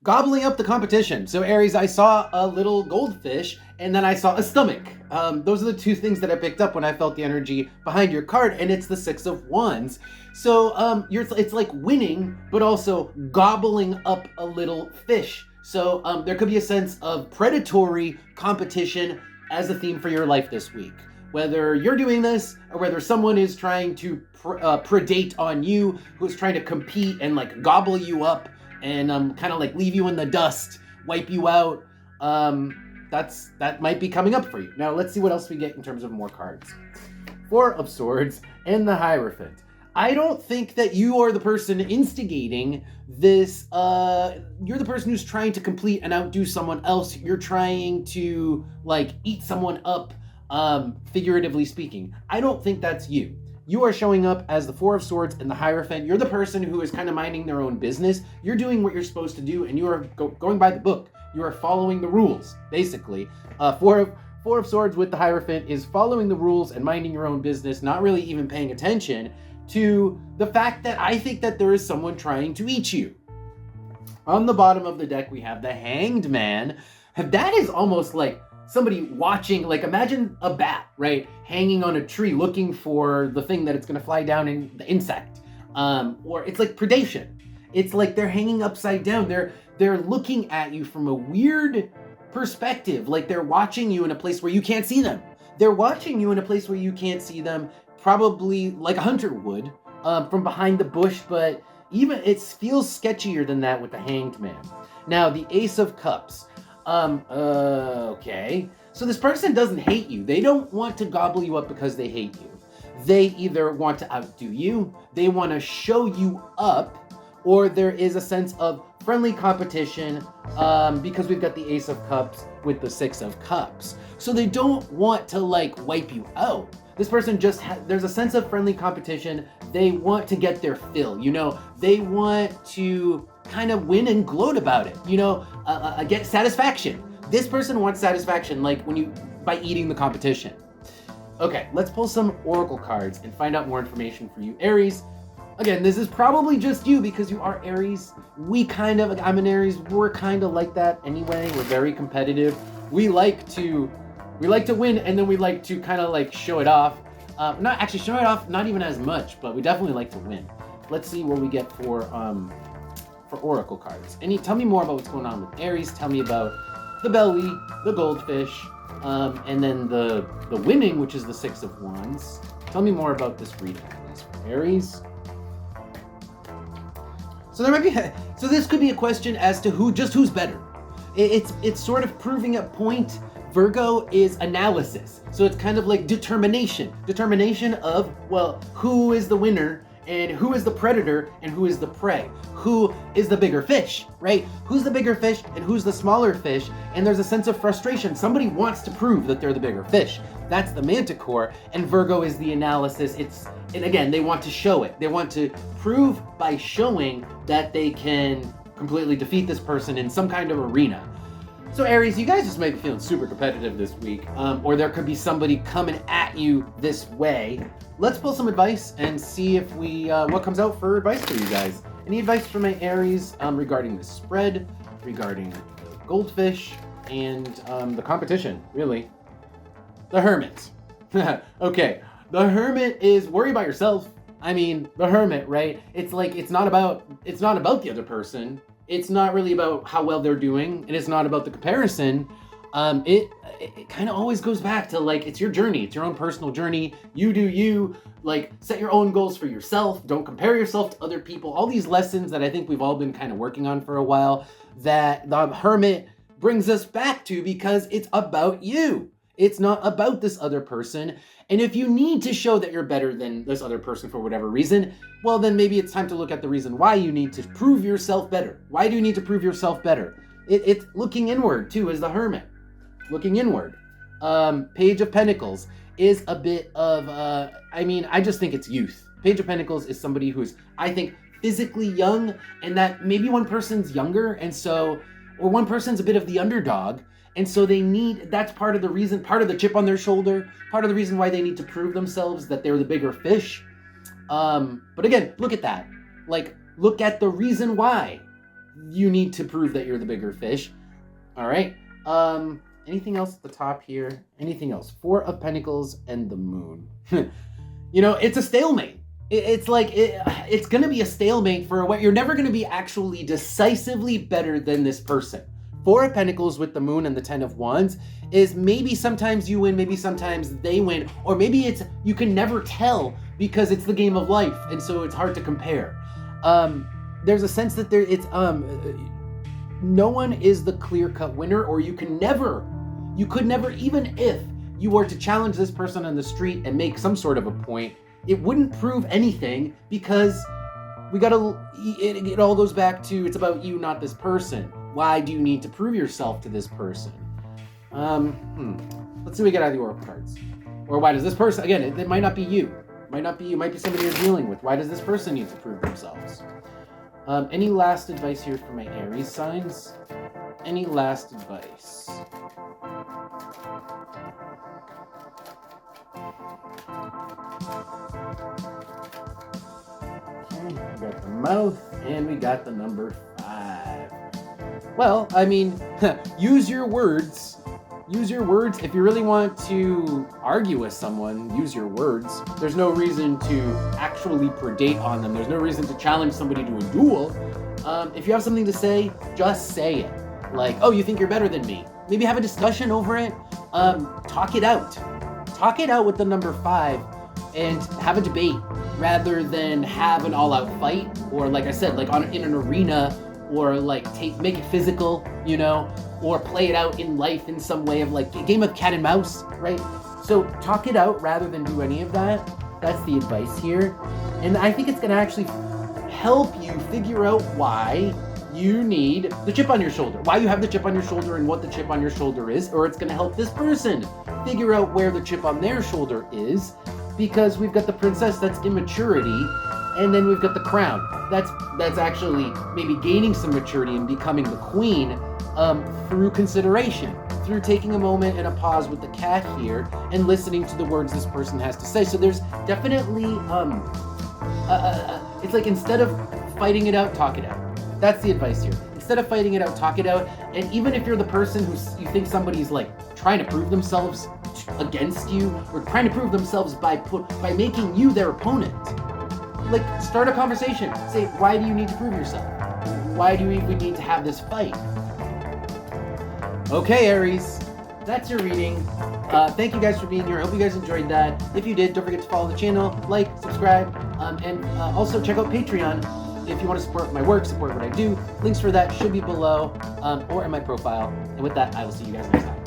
gobbling up the competition. So Aries, I saw a little goldfish and then I saw a stomach. Those are the two things that I picked up when I felt the energy behind your card, and it's the Six of Wands. So it's like winning, but also gobbling up a little fish. So there could be a sense of predatory competition as a theme for your life this week. Whether you're doing this or whether someone is trying to predate on you, who's trying to compete and like gobble you up and kind of like leave you in the dust, wipe you out, that might be coming up for you. Now let's see what else we get in terms of more cards. Four of Swords and the Hierophant. I don't think that you are the person instigating this. You're the person who's trying to complete and outdo someone else. You're trying to like eat someone up, figuratively speaking. I don't think that's you. You are showing up as the Four of Swords and the Hierophant. You're the person who is kind of minding their own business. You're doing what you're supposed to do, and you are going by the book. You are following the rules, basically. Four of Swords with the Hierophant is following the rules and minding your own business, not really even paying attention to the fact that I think that there is someone trying to eat you. On the bottom of the deck, we have the Hanged Man. That is almost like somebody watching, like imagine a bat, right? Hanging on a tree looking for the thing that it's going to fly down in, the insect. Or it's like predation. It's like they're hanging upside down. They're looking at you from a weird perspective. Like they're watching you in a place where you can't see them. They're watching you in a place where you can't see them, probably like a hunter would, from behind the bush, but even it feels sketchier than that with the Hanged Man. Now, the Ace of Cups. Okay. So this person doesn't hate you. They don't want to gobble you up because they hate you. They either want to outdo you, they want to show you up, or there is a sense of friendly competition, because we've got the Ace of Cups with the Six of Cups. So they don't want to like wipe you out. This person just there's a sense of friendly competition. They want to get their fill, you know, they want to kind of win and gloat about it, you know, get satisfaction. This person wants satisfaction, like by eating the competition. Okay, let's pull some oracle cards and find out more information for you, Aries. Again, this is probably just you because you are Aries. I'm an Aries. We're kind of like that anyway. We're very competitive. We like to win, and then we like to kind of like show it off. Not actually show it off, not even as much, but we definitely like to win. Let's see what we get for oracle cards. Tell me more about what's going on with Aries. Tell me about the belly, the goldfish, and then the winning, which is the Six of Wands. Tell me more about this reading, please, for Aries. So this could be a question as to who's better. It's sort of proving a point. Virgo is analysis. So it's kind of like determination of, well, who is the winner and who is the predator and who is the prey? Who is the bigger fish, right? Who's the bigger fish and who's the smaller fish? And there's a sense of frustration. Somebody wants to prove that they're the bigger fish. That's the Manticore, and Virgo is the analysis. And again, they want to show it. They want to prove by showing that they can completely defeat this person in some kind of arena. So Aries, you guys just might be feeling super competitive this week, or there could be somebody coming at you this way. Let's pull some advice and see if what comes out for advice for you guys. Any advice from my Aries regarding the spread, regarding the goldfish, and the competition, really. The Hermit. Okay, the Hermit is worry about yourself. I mean, the Hermit, right? It's like it's not about the other person. It's not really about how well they're doing, and it's not about the comparison. It kind of always goes back to like, it's your journey. It's your own personal journey. You do you, like set your own goals for yourself. Don't compare yourself to other people. All these lessons that I think we've all been kind of working on for a while, that the Hermit brings us back to, because it's about you. It's not about this other person. And if you need to show that you're better than this other person for whatever reason, well, then maybe it's time to look at the reason why you need to prove yourself better. Why do you need to prove yourself better? It's looking inward too, as the Hermit. Looking inward. Page of Pentacles is a bit of, I just think it's youth. Page of Pentacles is somebody who's, I think, physically young, and that maybe one person's younger, and so, or one person's a bit of the underdog, and so that's part of the reason, part of the chip on their shoulder, part of the reason why they need to prove themselves that they're the bigger fish. But again, look at that. Like, look at the reason why you need to prove that you're the bigger fish. All right. Anything else at the top here? Anything else? Four of Pentacles and the Moon. You know, it's a stalemate. It's like, it's going to be a stalemate for what you're never going to be actually decisively better than this person. Four of Pentacles with the Moon and the Ten of Wands is maybe sometimes you win, maybe sometimes they win, or maybe it's, you can never tell because it's the game of life. And so it's hard to compare. There's a sense that no one is the clear-cut winner, or you could never, even if you were to challenge this person on the street and make some sort of a point, it wouldn't prove anything because it all goes back to, it's about you, not this person. Why do you need to prove yourself to this person? Let's see what we get out of the Oracle cards. Or why does this person, again, it might not be you. It might be somebody you're dealing with. Why does this person need to prove themselves? Any last advice here for my Aries signs? Any last advice? Okay, we got the mouth, and we got the number 5. Well, I mean, use your words. Use your words. If you really want to argue with someone, use your words. There's no reason to actually predate on them. There's no reason to challenge somebody to a duel. If you have something to say, just say it. Like, oh, you think you're better than me? Maybe have a discussion over it. Talk it out. Talk it out with the number 5 and have a debate rather than have an all-out fight, or like I said, like in an arena, or like make it physical, you know, or play it out in life in some way of like a game of cat and mouse, right? So talk it out rather than do any of that. That's the advice here. And I think it's going to actually help you figure out why you need the chip on your shoulder, why you have the chip on your shoulder and what the chip on your shoulder is, or it's going to help this person figure out where the chip on their shoulder is, because we've got the Princess, that's immaturity, and then we've got the Crown. That's actually maybe gaining some maturity and becoming the Queen through consideration, through taking a moment and a pause with the cat here and listening to the words this person has to say. So there's definitely, it's like instead of fighting it out, talk it out. That's the advice here. Instead of fighting it out, talk it out. And even if you're the person who you think somebody's like trying to prove themselves against you, or trying to prove themselves by making you their opponent, like start a conversation. Say, why do you need to prove yourself? Why do we need to have this fight? Okay, Aries, that's your reading. Thank you guys for being here. I hope you guys enjoyed that. If you did, don't forget to follow the channel, like, subscribe, and also check out Patreon if you want to support my work, support what I do. Links for that should be below or in my profile. And with that, I will see you guys next time.